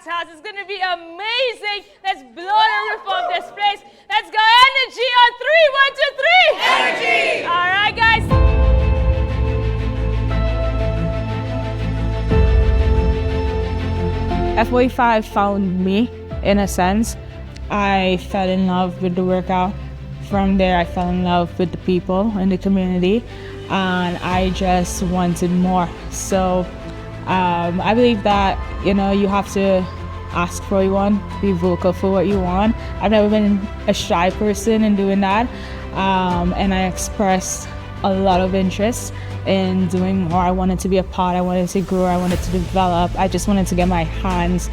packed house. It's going to be amazing. Let's blow the roof off this place. Let's go energy on 3, 1, 2, 3. Energy! All right, guys. F45 found me, in a sense. I fell in love with the workout. From there, I fell in love with the people in the community, and I just wanted more. So I believe that, you know, you have to ask for what you want, be vocal for what you want. I've never been a shy person in doing that, and I expressed a lot of interest in doing more. I wanted to be a part, I wanted to grow, I wanted to develop. I just wanted to get my hands,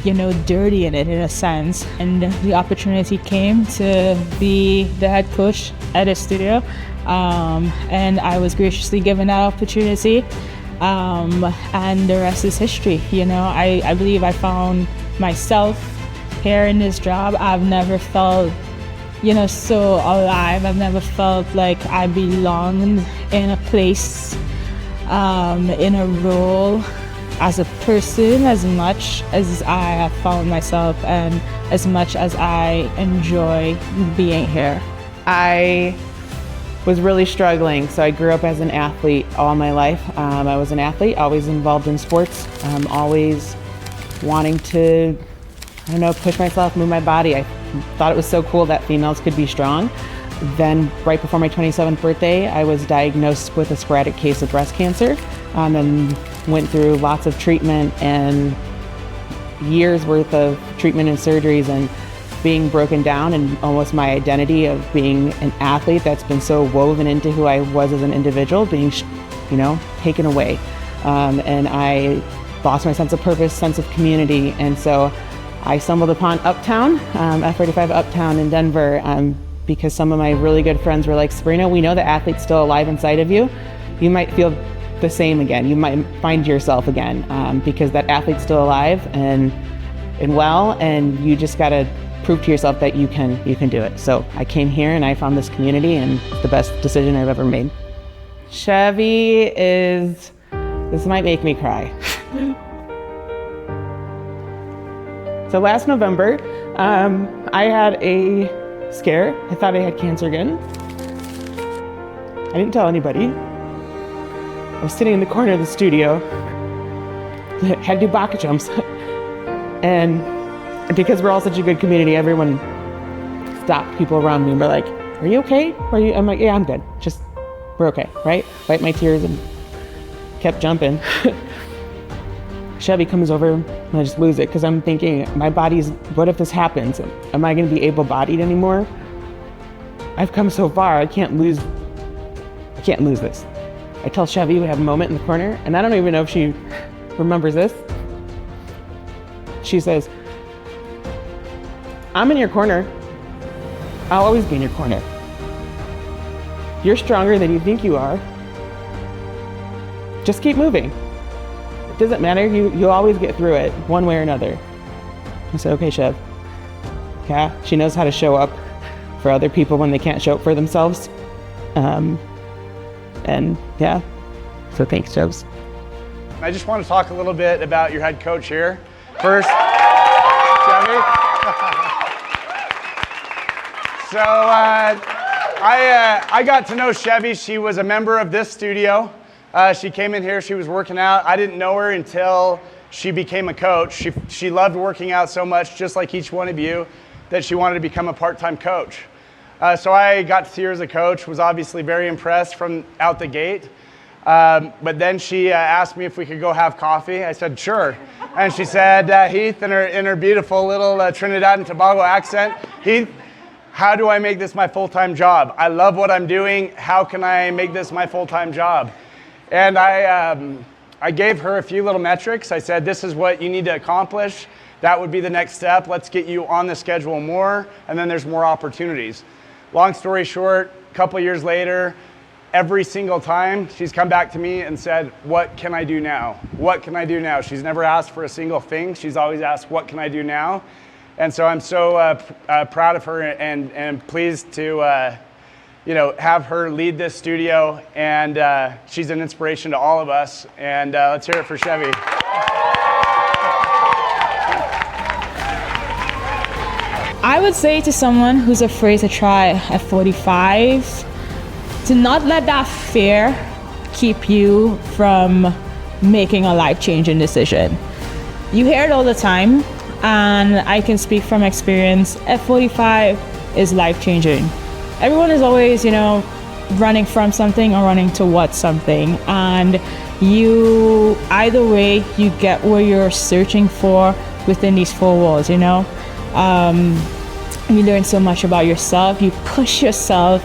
you know, dirty in it, in a sense. And the opportunity came to be the head coach at a studio, and I was graciously given that opportunity. And the rest is history. You know, I believe I found myself here in this job. I've never felt, you know, so alive. I've never felt like I belonged in a place, in a role, as a person, as much as I have found myself and as much as I enjoy being here. I was really struggling. So I grew up as an athlete all my life. I was an athlete, always involved in sports, always wanting to, I don't know, push myself, move my body. I thought it was so cool that females could be strong. Then right before my 27th birthday, I was diagnosed with a sporadic case of breast cancer, and went through lots of treatment and years worth of treatment and surgeries, and being broken down, and almost my identity of being an athlete that's been so woven into who I was as an individual being, you know, taken away. And I lost my sense of purpose, sense of community. And so I stumbled upon Uptown, F45 Uptown in Denver, because some of my really good friends were like, Sabrina, we know the athlete's still alive inside of you. You might feel the same again. You might find yourself again, because that athlete's still alive and well, and you just gotta prove to yourself that you can do it. So I came here and I found this community, and it's the best decision I've ever made. Chevy is, this might make me cry. So last November, I had a scare. I thought I had cancer again. I didn't tell anybody. I was sitting in the corner of the studio, had to do baka jumps. And because we're all such a good community, everyone stopped people around me and were like, are you okay? I'm like, yeah, I'm good. Just, we're okay, right? Wipe my tears and kept jumping. Chevy comes over and I just lose it, because I'm thinking, my body's, what if this happens? Am I gonna be able-bodied anymore? I've come so far, I can't lose this. I tell Chevy, we have a moment in the corner, and I don't even know if she remembers this. She says, I'm in your corner. I'll always be in your corner. You're stronger than you think you are. Just keep moving. It doesn't matter, you'll always get through it, one way or another. I said, okay, Chev. Yeah, she knows how to show up for other people when they can't show up for themselves. And yeah, so thanks, Chevs. I just want to talk a little bit about your head coach here. First, Chevy. So I got to know Chevy. She was a member of this studio. She came in here, she was working out. I didn't know her until she became a coach. She loved working out so much, just like each one of you, that she wanted to become a part-time coach. So I got to see her as a coach, was obviously very impressed from out the gate. But then she asked me if we could go have coffee. I said, sure. And she said, Heath, in her beautiful little Trinidad and Tobago accent, Heath, how do I make this my full-time job? I love what I'm doing. How can I make this my full-time job? And I gave her a few little metrics. I said, this is what you need to accomplish. That would be the next step. Let's get you on the schedule more, and then there's more opportunities. Long story short, a couple years later, every single time she's come back to me and said, what can I do now? What can I do now? She's never asked for a single thing. She's always asked, what can I do now? And so I'm so proud of her and pleased to have her lead this studio. And she's an inspiration to all of us. And let's hear it for Chevy. I would say to someone who's afraid to try F45 to not let that fear keep you from making a life-changing decision. You hear it all the time, and I can speak from experience. F45 is life-changing. Everyone is always, running from something or running towards something, and you, either way, you get where you're searching for within these four walls. You learn so much about yourself. You push yourself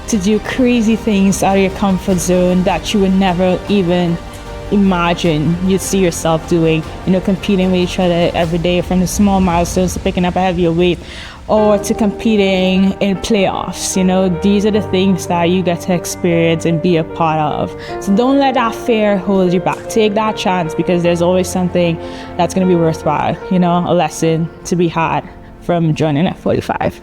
to do crazy things out of your comfort zone that you would never even imagine you'd see yourself doing. Competing with each other every day, from the small milestones to picking up a heavier weight or to competing in playoffs. These are the things that you get to experience and be a part of. So don't let that fear hold you back. Take that chance, because there's always something that's going to be worthwhile, a lesson to be had from joining F45.